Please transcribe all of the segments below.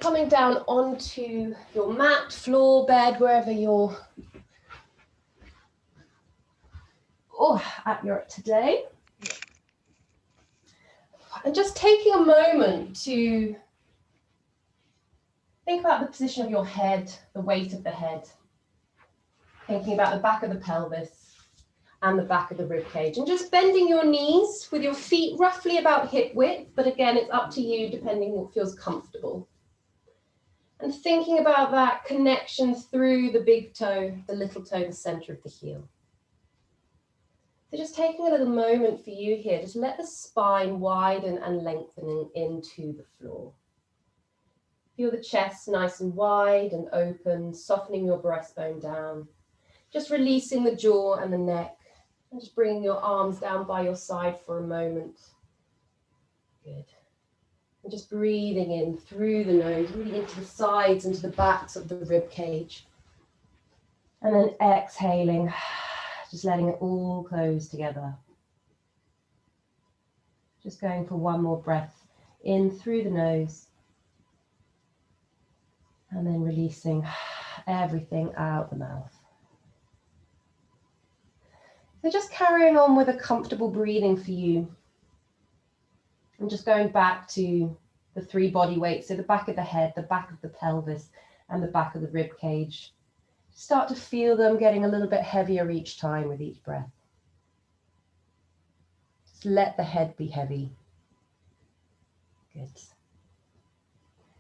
coming down onto your mat, floor, bed, wherever you're at your today. And just taking a moment to think about the position of your head, the weight of the head. Thinking about the back of the pelvis and the back of the rib cage. And just bending your knees with your feet roughly about hip width. But again, it's up to you depending what feels comfortable. And thinking about that connection through the big toe, the little toe, the center of the heel. So just taking a little moment for you here, just let the spine widen and lengthening into the floor. Feel the chest nice and wide and open, softening your breastbone down. Just releasing the jaw and the neck, and just bringing your arms down by your side for a moment. Good. And just breathing in through the nose, really into the sides, into the backs of the rib cage. And then exhaling. Just letting it all close together. Just going for one more breath in through the nose. And then releasing everything out the mouth. So just carrying on with a comfortable breathing for you. And just going back to the 3 body weights. So the back of the head, the back of the pelvis, and the back of the rib cage. Start to feel them getting a little bit heavier each time with each breath. Just let the head be heavy. Good.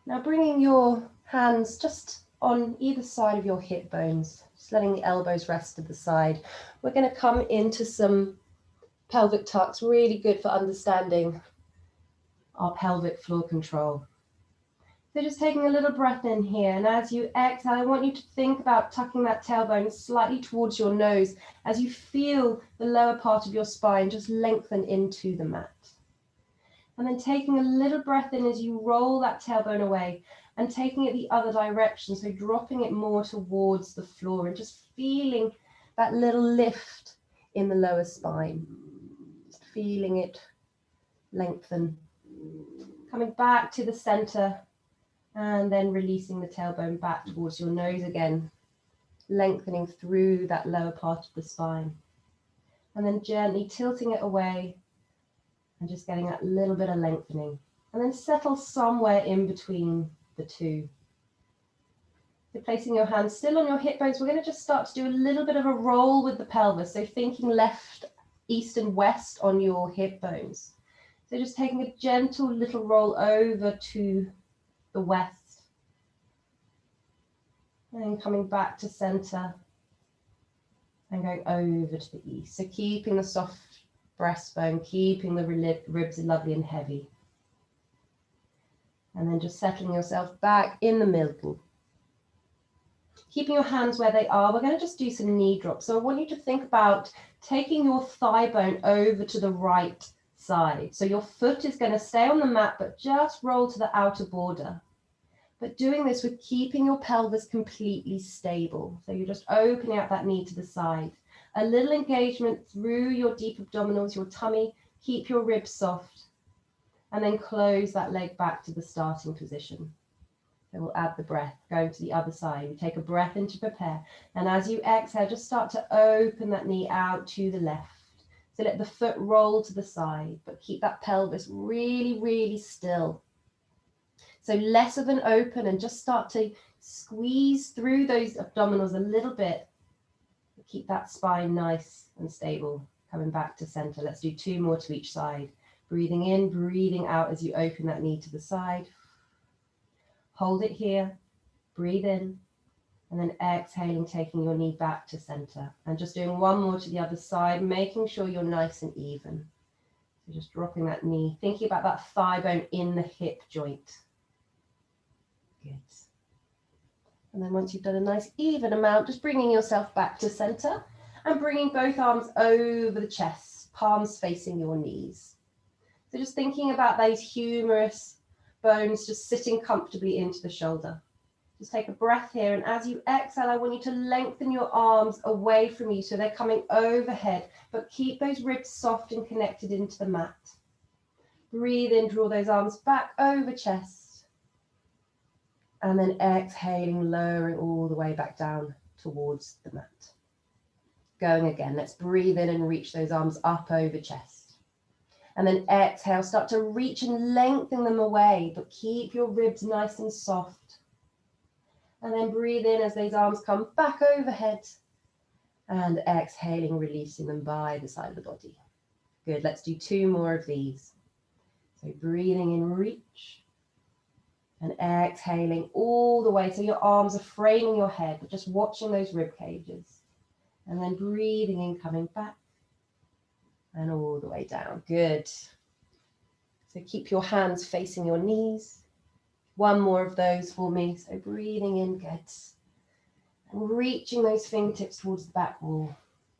Now bringing your hands just on either side of your hip bones, just letting the elbows rest to the side. We're going to come into some pelvic tucks, really good for understanding our pelvic floor control. So just taking a little breath in here, and as you exhale, I want you to think about tucking that tailbone slightly towards your nose as you feel the lower part of your spine just lengthen into the mat. And then taking a little breath in as you roll that tailbone away and taking it the other direction, so dropping it more towards the floor and just feeling that little lift in the lower spine. Just feeling it lengthen. Coming back to the center. And then releasing the tailbone back towards your nose again, lengthening through that lower part of the spine. And then gently tilting it away and just getting that little bit of lengthening. And then settle somewhere in between the two. So placing your hands still on your hip bones, we're going to just start to do a little bit of a roll with the pelvis. So thinking left, east and west on your hip bones. So just taking a gentle little roll over to the west, and then coming back to center and going over to the east. So keeping the soft breastbone, keeping the ribs lovely and heavy. And then just settling yourself back in the middle. Keeping your hands where they are, we're going to just do some knee drops. So I want you to think about taking your thigh bone over to the right side. So your foot is going to stay on the mat, but just roll to the outer border. But doing this with keeping your pelvis completely stable. So you're just opening out that knee to the side. A little engagement through your deep abdominals, your tummy. Keep your ribs soft. And then close that leg back to the starting position. So we'll add the breath, going to the other side. You take a breath in to prepare. And as you exhale, just start to open that knee out to the left. So let the foot roll to the side, but keep that pelvis really, really still. So less of an open, and just start to squeeze through those abdominals a little bit. Keep that spine nice and stable. Coming back to center. Let's do 2 more to each side. Breathing in, breathing out as you open that knee to the side. Hold it here. Breathe in. And then exhaling, taking your knee back to center. And just doing 1 more to the other side, making sure you're nice and even. So just dropping that knee, thinking about that thigh bone in the hip joint. Good. And then once you've done a nice even amount, just bringing yourself back to center and bringing both arms over the chest, palms facing your knees. So just thinking about those humerus bones just sitting comfortably into the shoulder. Just take a breath here, and as you exhale, I want you to lengthen your arms away from you so they're coming overhead, but keep those ribs soft and connected into the mat. Breathe in, draw those arms back over chest. And then exhaling, lowering all the way back down towards the mat. Going again. Let's breathe in and reach those arms up over chest. And then exhale, start to reach and lengthen them away, but keep your ribs nice and soft. And then breathe in as those arms come back overhead. And exhaling, releasing them by the side of the body. Good, let's do 2 more of these. So breathing in, reach. And exhaling all the way. So your arms are framing your head, but just watching those rib cages. And then breathing in, coming back. And all the way down. Good. So keep your hands facing your knees. 1 more of those for me. So breathing in, good. And reaching those fingertips towards the back wall.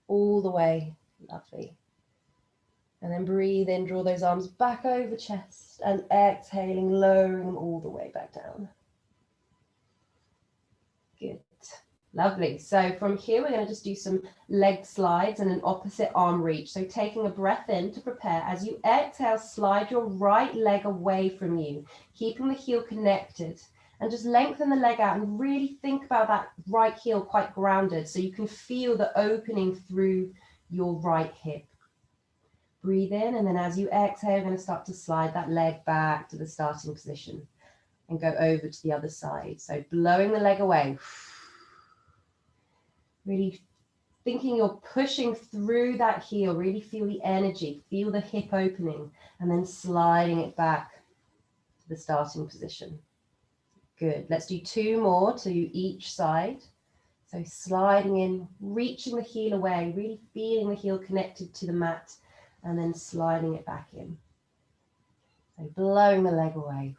All the way. Lovely. And then breathe in, draw those arms back over chest. And exhaling, lowering them all the way back down. Good. Lovely. So from here, we're going to just do some leg slides and an opposite arm reach. So taking a breath in to prepare. As you exhale, slide your right leg away from you, keeping the heel connected. And just lengthen the leg out and really think about that right heel quite grounded so you can feel the opening through your right hip. Breathe in, and then as you exhale, you're going to start to slide that leg back to the starting position and go over to the other side. So blowing the leg away. Really thinking you're pushing through that heel. Really feel the energy, feel the hip opening, and then sliding it back to the starting position. Good. Let's do 2 more to each side. So sliding in, reaching the heel away, really feeling the heel connected to the mat, and then sliding it back in. So blowing the leg away.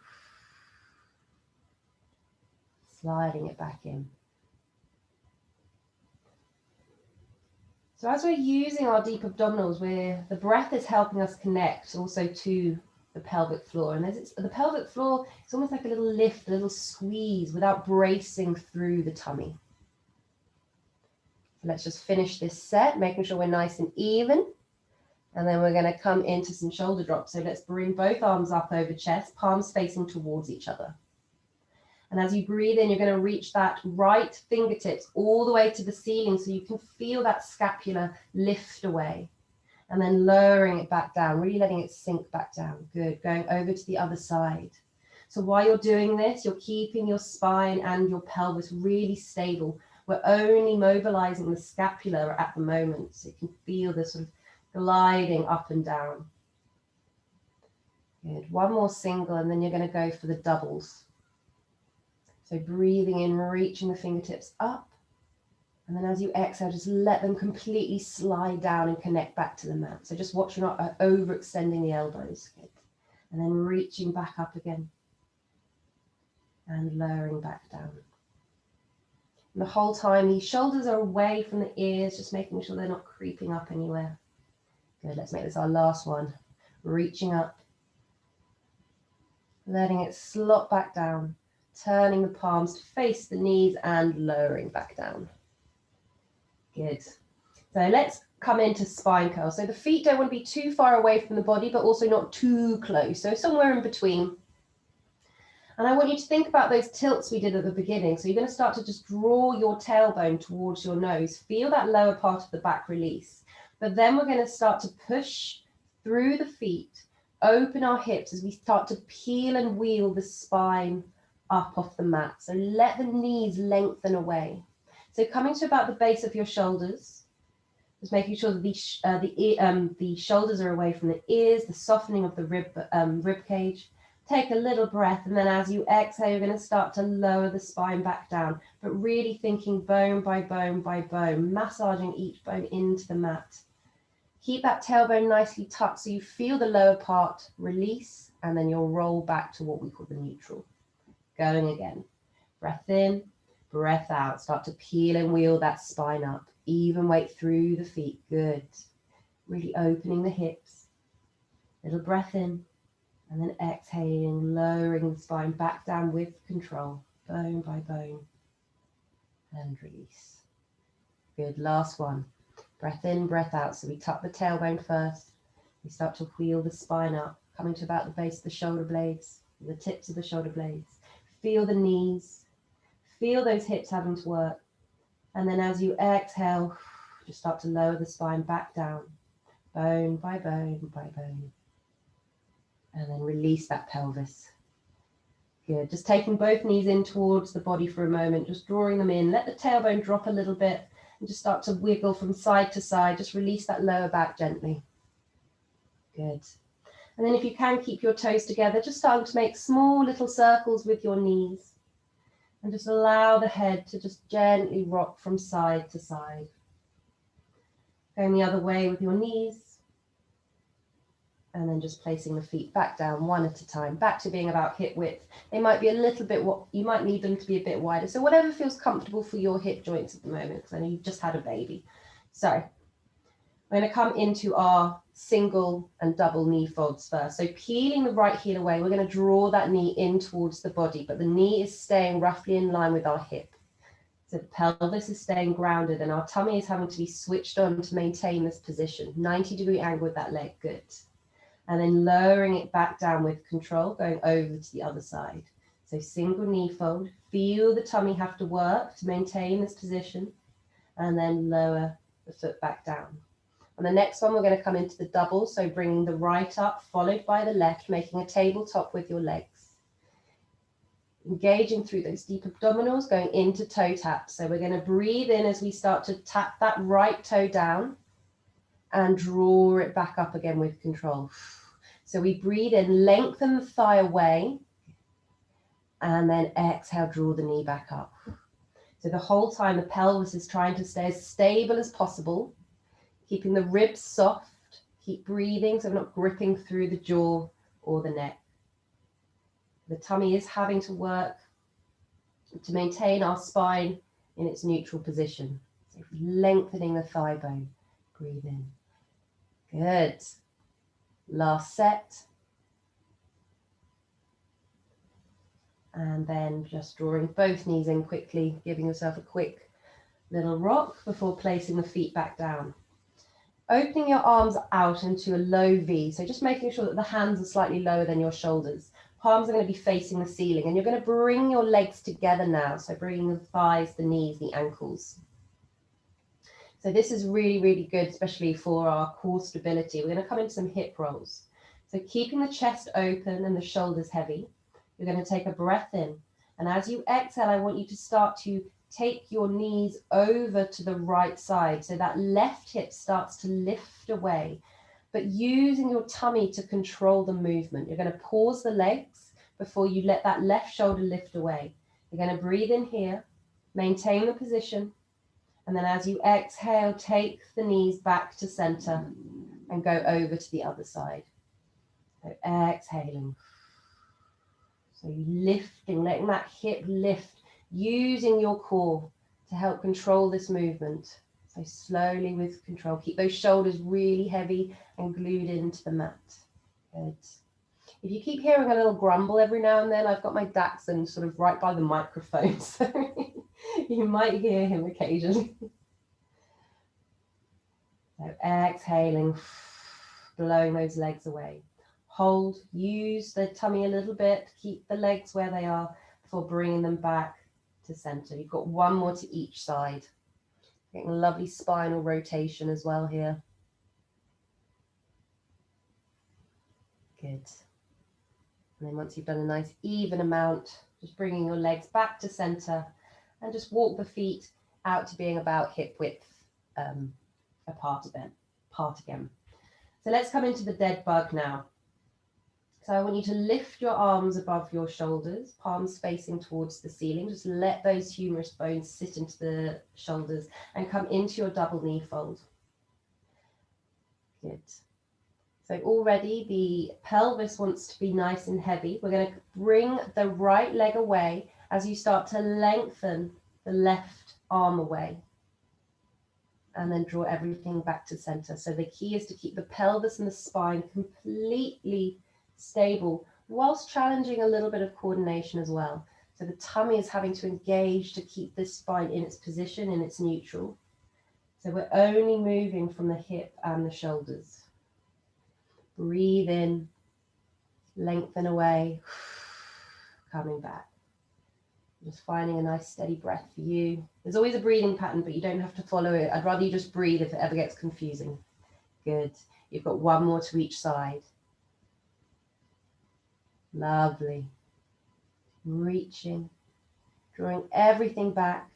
Sliding it back in. So as we're using our deep abdominals, the breath is helping us connect also to the pelvic floor. And the pelvic floor, it's almost like a little lift, a little squeeze without bracing through the tummy. So let's just finish this set, making sure we're nice and even. And then we're going to come into some shoulder drops. So let's bring both arms up over chest, palms facing towards each other. And as you breathe in, you're going to reach that right fingertips all the way to the ceiling so you can feel that scapula lift away. And then lowering it back down, really letting it sink back down. Good. Going over to the other side. So while you're doing this, you're keeping your spine and your pelvis really stable. We're only mobilizing the scapula at the moment. So you can feel the sort of gliding up and down. Good. 1 more single, and then you're going to go for the doubles. So breathing in, reaching the fingertips up. And then as you exhale, just let them completely slide down and connect back to the mat. So just watch you're not overextending the elbows. Good. And then reaching back up again. And lowering back down. And the whole time, these shoulders are away from the ears, just making sure they're not creeping up anywhere. Good, let's make this our last one. Reaching up. Letting it slot back down. Turning the palms to face the knees and lowering back down. Good. So let's come into spine curl. So the feet don't want to be too far away from the body, but also not too close. So somewhere in between. And I want you to think about those tilts we did at the beginning. So you're going to start to just draw your tailbone towards your nose. Feel that lower part of the back release. But then we're going to start to push through the feet, open our hips as we start to peel and wheel the spine up off the mat. So let the knees lengthen away. So coming to about the base of your shoulders, just making sure that the shoulders are away from the ears, the softening of the rib cage. Take a little breath, and then as you exhale, you're going to start to lower the spine back down, but really thinking bone by bone by bone, massaging each bone into the mat. Keep that tailbone nicely tucked so you feel the lower part release, and then you'll roll back to what we call the neutral. Going again. Breath in, breath out. Start to peel and wheel that spine up. Even weight through the feet. Good. Really opening the hips. Little breath in. And then exhaling, lowering the spine back down with control. Bone by bone. And release. Good. Last one. Breath in, breath out. So we tuck the tailbone first. We start to wheel the spine up, coming to about the base of the shoulder blades, the tips of the shoulder blades. Feel the knees. Feel those hips having to work. And then as you exhale, just start to lower the spine back down, bone by bone by bone. And then release that pelvis. Good. Just taking both knees in towards the body for a moment, just drawing them in. Let the tailbone drop a little bit and just start to wiggle from side to side. Just release that lower back gently. Good. And then if you can, keep your toes together, just starting to make small little circles with your knees. And just allow the head to just gently rock from side to side. Going the other way with your knees. And then just placing the feet back down one at a time, back to being about hip width. They might be a little bit, you might need them to be a bit wider. So whatever feels comfortable for your hip joints at the moment, because I know you've just had a baby. So we're going to come into our single and double knee folds first. So peeling the right heel away, we're going to draw that knee in towards the body, but the knee is staying roughly in line with our hip. So the pelvis is staying grounded and our tummy is having to be switched on to maintain this position. 90-degree angle with that leg, good. And then lowering it back down with control, going over to the other side. So single knee fold, feel the tummy have to work to maintain this position, and then lower the foot back down. On the next one, we're going to come into the double, so bringing the right up, followed by the left, making a tabletop with your legs. Engaging through those deep abdominals, going into toe taps. So we're going to breathe in as we start to tap that right toe down, and draw it back up again with control. So we breathe in, lengthen the thigh away, and then exhale, draw the knee back up. So the whole time the pelvis is trying to stay as stable as possible, keeping the ribs soft, keep breathing so we're not gripping through the jaw or the neck. The tummy is having to work to maintain our spine in its neutral position. So lengthening the thigh bone, breathe in. Good. Last set. And then just drawing both knees in quickly, giving yourself a quick little rock before placing the feet back down. Opening your arms out into a low V. So just making sure that the hands are slightly lower than your shoulders. Palms are going to be facing the ceiling and you're going to bring your legs together now. So bringing the thighs, the knees, the ankles. So this is really, really good, especially for our core stability. We're going to come into some hip rolls. So keeping the chest open and the shoulders heavy, you're going to take a breath in. And as you exhale, I want you to start to take your knees over to the right side. So that left hip starts to lift away, but using your tummy to control the movement. You're going to pause the legs before you let that left shoulder lift away. You're going to breathe in here, maintain the position. And then as you exhale, take the knees back to center and go over to the other side. So exhaling. So lifting, letting that hip lift, using your core to help control this movement. So slowly with control. Keep those shoulders really heavy and glued into the mat. Good. If you keep hearing a little grumble every now and then, I've got my Dachshund sort of right by the microphone, so you might hear him occasionally. So exhaling, blowing those legs away. Hold, use the tummy a little bit, keep the legs where they are before bringing them back to center. You've got one more to each side. Getting a lovely spinal rotation as well here. Good. And then once you've done a nice even amount, just bringing your legs back to center and just walk the feet out to being about hip width apart again. So let's come into the dead bug now. So I want you to lift your arms above your shoulders, palms facing towards the ceiling. Just let those humerus bones sit into the shoulders and come into your double knee fold. Good. So already the pelvis wants to be nice and heavy. We're going to bring the right leg away as you start to lengthen the left arm away. And then draw everything back to center. So the key is to keep the pelvis and the spine completely stable whilst challenging a little bit of coordination as well. So the tummy is having to engage to keep this spine in its position, in its neutral. So we're only moving from the hip and the shoulders. Breathe in, lengthen away, coming back. Just finding a nice steady breath for you. There's always a breathing pattern, but you don't have to follow it. I'd rather you just breathe if it ever gets confusing. Good. You've got one more to each side. Lovely. Reaching, drawing everything back,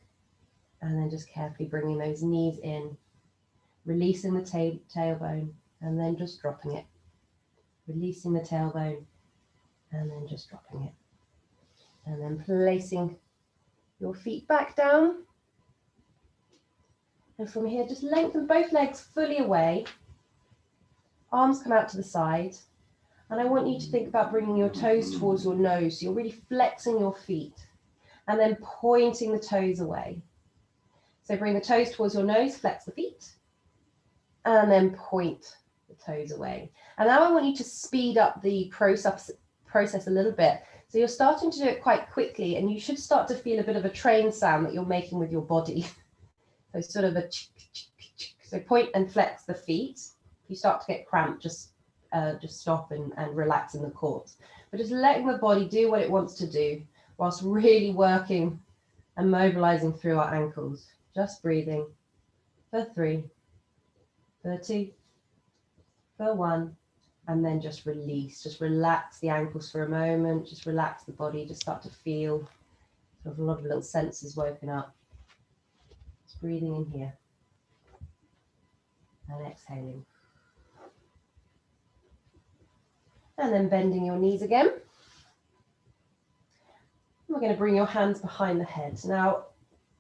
and then just carefully bringing those knees in, releasing the tailbone, and then just dropping it. Releasing the tailbone, and then just dropping it. And then placing your feet back down. And from here, just lengthen both legs fully away. Arms come out to the side. And I want you to think about bringing your toes towards your nose. So you're really flexing your feet and then pointing the toes away. So bring the toes towards your nose, flex the feet, and then point the toes away. And now I want you to speed up the process a little bit. So you're starting to do it quite quickly, and you should start to feel a bit of a train sound that you're making with your body. So sort of a so point and flex the feet. If you start to get cramped, just stop and relax in the quads. But just letting the body do what it wants to do whilst really working and mobilizing through our ankles. Just breathing for 3, for 2, for 1, and then just release. Just relax the ankles for a moment. Just relax the body. Just start to feel sort of a lot of little senses woken up. Just breathing in here and exhaling. And then bending your knees again. We're going to bring your hands behind the head. Now,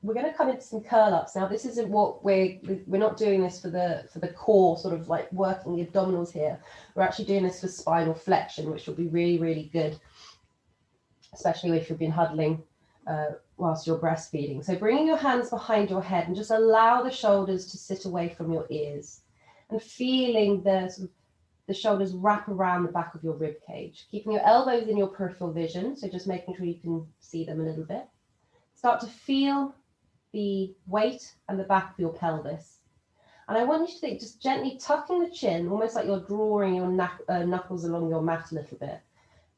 we're going to come into some curl ups. Now, this isn't what we're not doing this for the core, sort of like working the abdominals here. We're actually doing this for spinal flexion, which will be really, really good, especially if you've been huddling whilst you're breastfeeding. So bringing your hands behind your head and just allow the shoulders to sit away from your ears and feeling the shoulders wrap around the back of your rib cage, keeping your elbows in your peripheral vision. So just making sure you can see them a little bit. Start to feel the weight and the back of your pelvis. And I want you to think, just gently tucking the chin, almost like you're drawing your knuckles along your mat a little bit.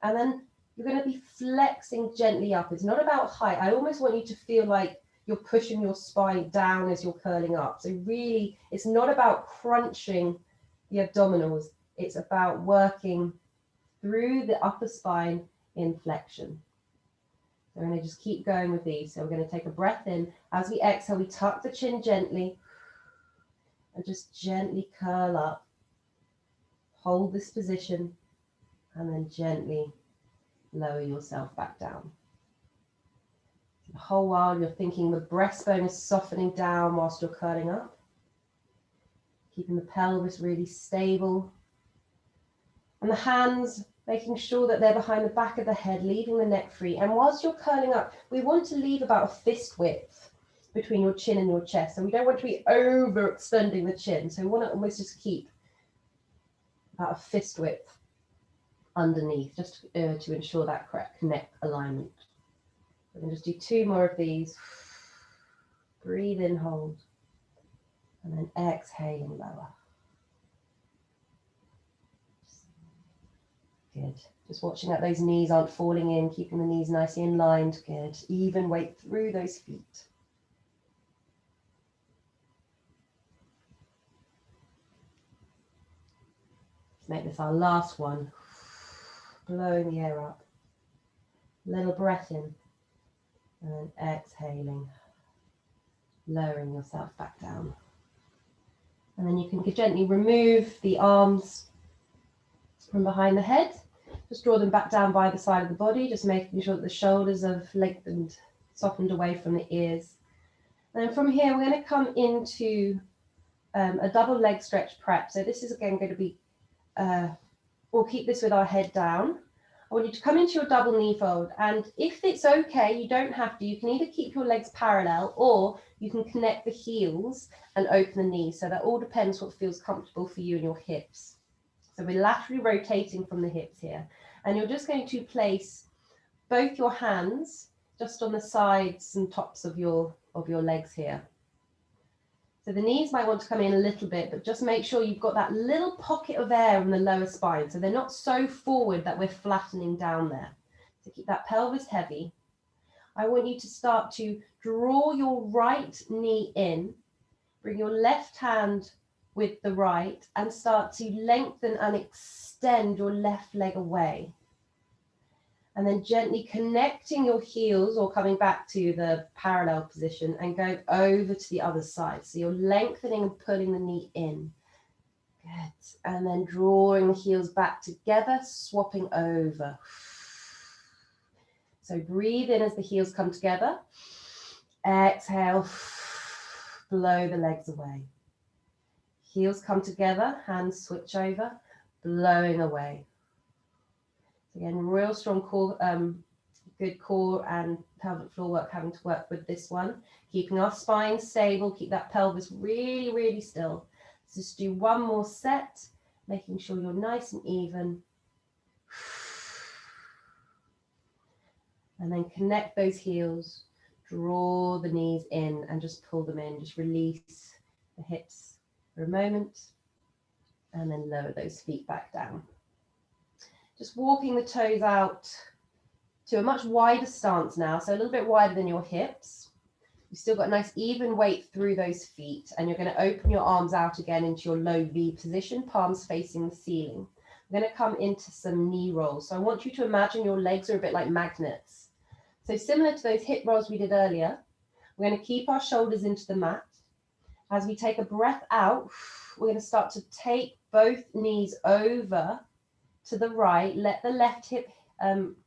And then you're going to be flexing gently up. It's not about height. I almost want you to feel like you're pushing your spine down as you're curling up. So really, it's not about crunching the abdominals. It's about working through the upper spine in flexion. So we're going to just keep going with these. So we're going to take a breath in. As we exhale, we tuck the chin gently and just gently curl up. Hold this position and then gently lower yourself back down. The whole while you're thinking the breastbone is softening down whilst you're curling up. Keeping the pelvis really stable. And the hands, making sure that they're behind the back of the head, leaving the neck free. And whilst you're curling up, we want to leave about a fist width between your chin and your chest. So we don't want to be overextending the chin. So we want to almost just keep about a fist width underneath, just to ensure that correct neck alignment. We're going to just do 2 more of these. Breathe in, hold, and then exhale and lower. Good. Just watching that those knees aren't falling in, keeping the knees nicely inlined. Good. Even weight through those feet. Let's make this our last one. Blowing the air up. Little breath in. And then exhaling. Lowering yourself back down. And then you can gently remove the arms from behind the head. Just draw them back down by the side of the body, just making sure that the shoulders have lengthened, softened away from the ears. And then from here, we're going to come into a double leg stretch prep. So this is again going to be, we'll keep this with our head down. I want you to come into your double knee fold. And if it's okay, you don't have to. You can either keep your legs parallel or you can connect the heels and open the knees. So that all depends what feels comfortable for you and your hips. So we're laterally rotating from the hips here. And you're just going to place both your hands just on the sides and tops of your legs here. So the knees might want to come in a little bit, but just make sure you've got that little pocket of air in the lower spine. So they're not so forward that we're flattening down there. So keep that pelvis heavy. I want you to start to draw your right knee in, bring your left hand with the right, and start to lengthen and extend your left leg away. And then gently connecting your heels or coming back to the parallel position and going over to the other side. So you're lengthening and pulling the knee in. Good. And then drawing the heels back together, swapping over. So breathe in as the heels come together. Exhale, blow the legs away. Heels come together, hands switch over, blowing away. Again, real strong core, good core and pelvic floor work, having to work with this one. Keeping our spine stable, keep that pelvis really, really still. So just do one more set, making sure you're nice and even. And then connect those heels, draw the knees in and just pull them in. Just release the hips for a moment and then lower those feet back down. Just walking the toes out to a much wider stance now, so a little bit wider than your hips. You've still got a nice even weight through those feet, and you're going to open your arms out again into your low V position, palms facing the ceiling. We're going to come into some knee rolls. So I want you to imagine your legs are a bit like magnets. So similar to those hip rolls we did earlier, we're going to keep our shoulders into the mat. As we take a breath out, we're going to start to take both knees over to the right. Let the left hip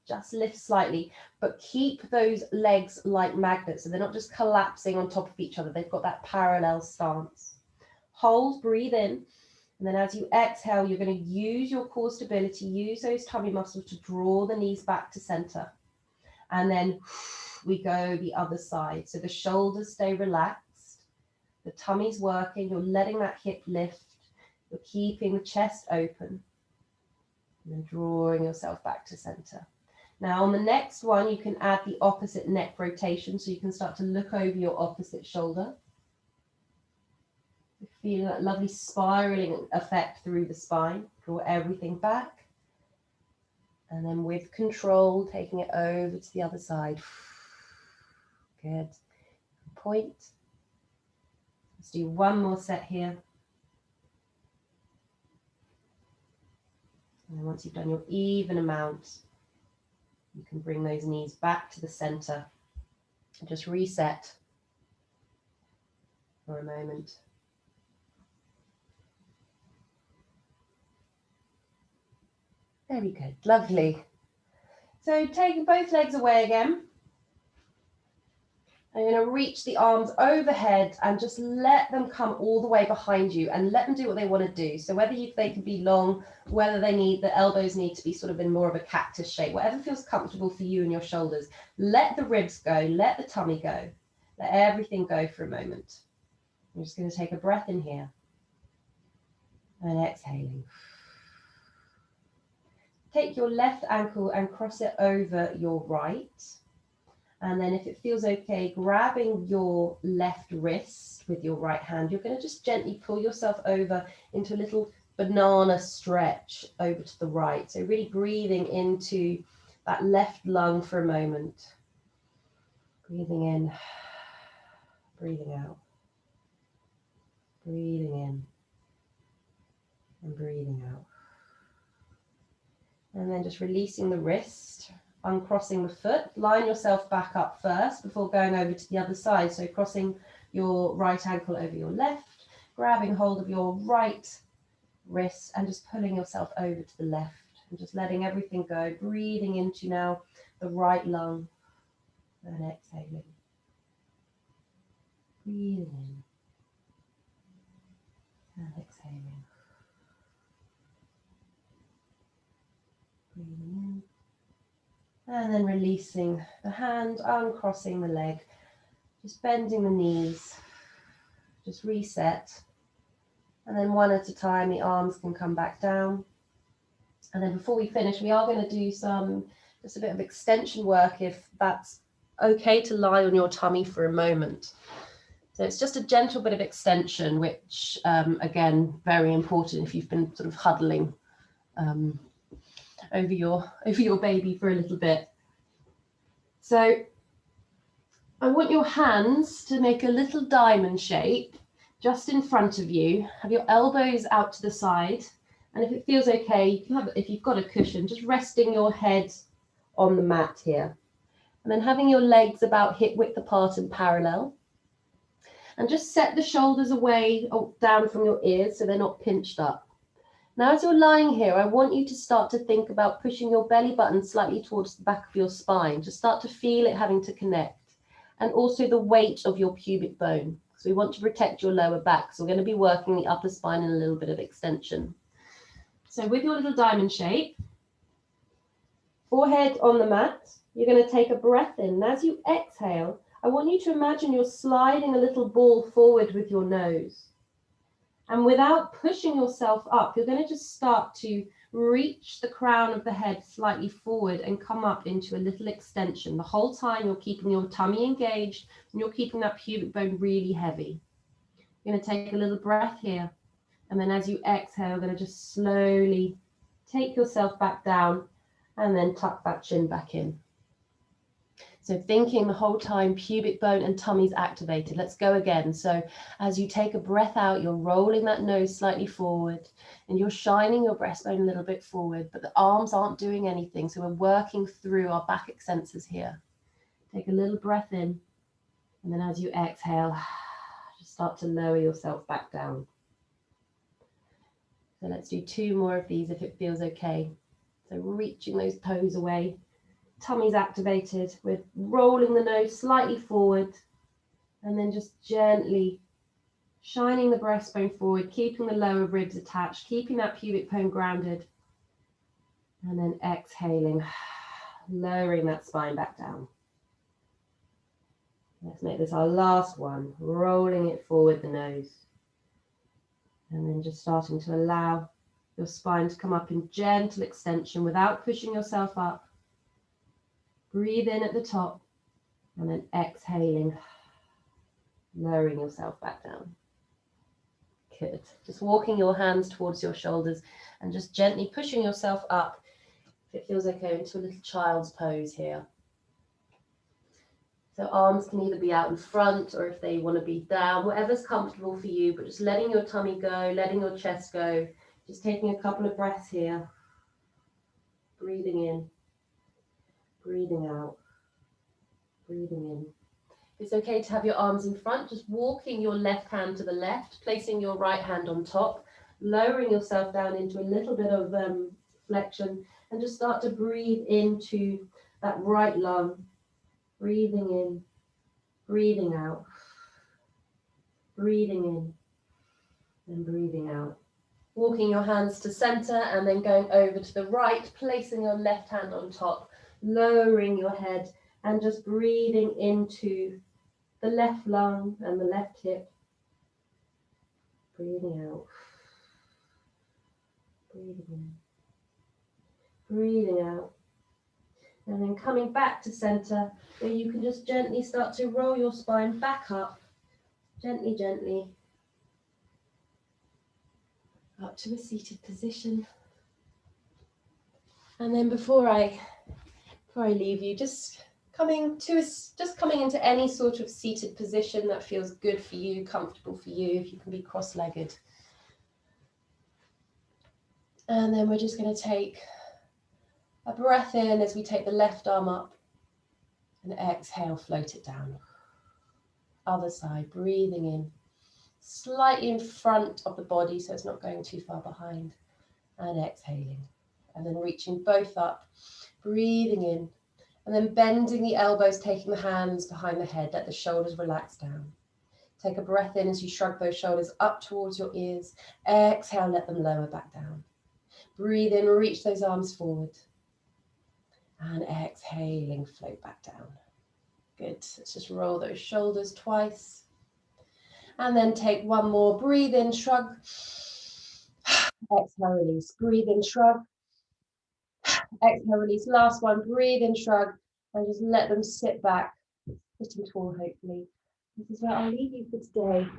just lift slightly, but keep those legs like magnets, so they're not just collapsing on top of each other. They've got that parallel stance. Hold, breathe in, and then as you exhale, you're going to use your core stability, use those tummy muscles to draw the knees back to center. And then we go the other side. So the shoulders stay relaxed, the tummy's working, you're letting that hip lift, you're keeping the chest open. And then drawing yourself back to center. Now on the next one, you can add the opposite neck rotation, so you can start to look over your opposite shoulder. Feeling that lovely spiraling effect through the spine. Draw everything back. And then with control, taking it over to the other side. Good. Point. Let's do one more set here. And then once you've done your even amount, you can bring those knees back to the center and just reset for a moment. Very good, lovely. So taking both legs away again. I'm going to reach the arms overhead and just let them come all the way behind you and let them do what they want to do. So whether they can be long, whether the elbows need to be sort of in more of a cactus shape, whatever feels comfortable for you and your shoulders, let the ribs go, let the tummy go, let everything go for a moment. I'm just going to take a breath in here and exhaling. Take your left ankle and cross it over your right. And then if it feels okay, grabbing your left wrist with your right hand, you're going to just gently pull yourself over into a little banana stretch over to the right. So really breathing into that left lung for a moment. Breathing in, breathing out. Breathing in and breathing out. And then just releasing the wrist. Uncrossing the foot, line yourself back up first before going over to the other side. So crossing your right ankle over your left, grabbing hold of your right wrist and just pulling yourself over to the left and just letting everything go. Breathing into now the right lung and exhaling. Breathing in and exhaling. Breathing in. And then releasing the hand, uncrossing the leg, just bending the knees, just reset. And then one at a time, the arms can come back down. And then before we finish, we are going to do just a bit of extension work if that's okay to lie on your tummy for a moment. So it's just a gentle bit of extension, which again, very important if you've been sort of huddling over your baby for a little bit. So I want your hands to make a little diamond shape just in front of you. Have your elbows out to the side. And if it feels okay, you can have, if you've got a cushion, just resting your head on the mat here. And then having your legs about hip width apart and parallel. And just set the shoulders away or down from your ears so they're not pinched up. Now, as you're lying here, I want you to start to think about pushing your belly button slightly towards the back of your spine. Just start to feel it having to connect. And also the weight of your pubic bone. So we want to protect your lower back. So we're going to be working the upper spine and a little bit of extension. So with your little diamond shape, forehead on the mat, you're going to take a breath in. And as you exhale, I want you to imagine you're sliding a little ball forward with your nose. And without pushing yourself up, you're going to just start to reach the crown of the head slightly forward and come up into a little extension. The whole time you're keeping your tummy engaged and you're keeping that pubic bone really heavy. You're going to take a little breath here. And then as you exhale, you're going to just slowly take yourself back down and then tuck that chin back in. So thinking the whole time pubic bone and tummy's activated. Let's go again. So as you take a breath out, you're rolling that nose slightly forward and you're shining your breastbone a little bit forward, but the arms aren't doing anything. So we're working through our back extensors here. Take a little breath in. And then as you exhale, just start to lower yourself back down. So let's do 2 more of these if it feels okay. So reaching those toes away. Tummy's activated. We're rolling the nose slightly forward and then just gently shining the breastbone forward, keeping the lower ribs attached, keeping that pubic bone grounded, and then exhaling, lowering that spine back down. Let's make this our last one, rolling it forward the nose, and then just starting to allow your spine to come up in gentle extension without pushing yourself up. Breathe in at the top and then exhaling, lowering yourself back down. Good. Just walking your hands towards your shoulders and just gently pushing yourself up, if it feels okay, into a little child's pose here. So arms can either be out in front or if they want to be down, whatever's comfortable for you, but just letting your tummy go, letting your chest go. Just taking a couple of breaths here. Breathing in, breathing out. Breathing in. It's okay to have your arms in front, just walking your left hand to the left, placing your right hand on top, lowering yourself down into a little bit of flexion, and just start to breathe into that right lung. Breathing in, breathing out, breathing in, and breathing out. Walking your hands to center and then going over to the right, placing your left hand on top, lowering your head, and just breathing into the left lung and the left hip. Breathing out. Breathing in. Breathing out. And then coming back to center, where you can just gently start to roll your spine back up. Gently, gently. Up to a seated position. And then before I leave you, just coming into any sort of seated position that feels good for you, comfortable for you, if you can be cross-legged. And then we're just going to take a breath in as we take the left arm up and exhale, float it down. Other side, breathing in, slightly in front of the body so it's not going too far behind, and exhaling. And then reaching both up, breathing in, and then bending the elbows, taking the hands behind the head, let the shoulders relax down. Take a breath in as you shrug those shoulders up towards your ears. Exhale, let them lower back down. Breathe in, reach those arms forward. And exhaling, float back down. Good. Let's just roll those shoulders twice. And then take one more. Breathe in, shrug. Exhale, release. Breathe in, shrug. Exhale, release. Last one. Breathe in, shrug. And just let them sit back, sitting tall, hopefully. This is where I'll leave you for today.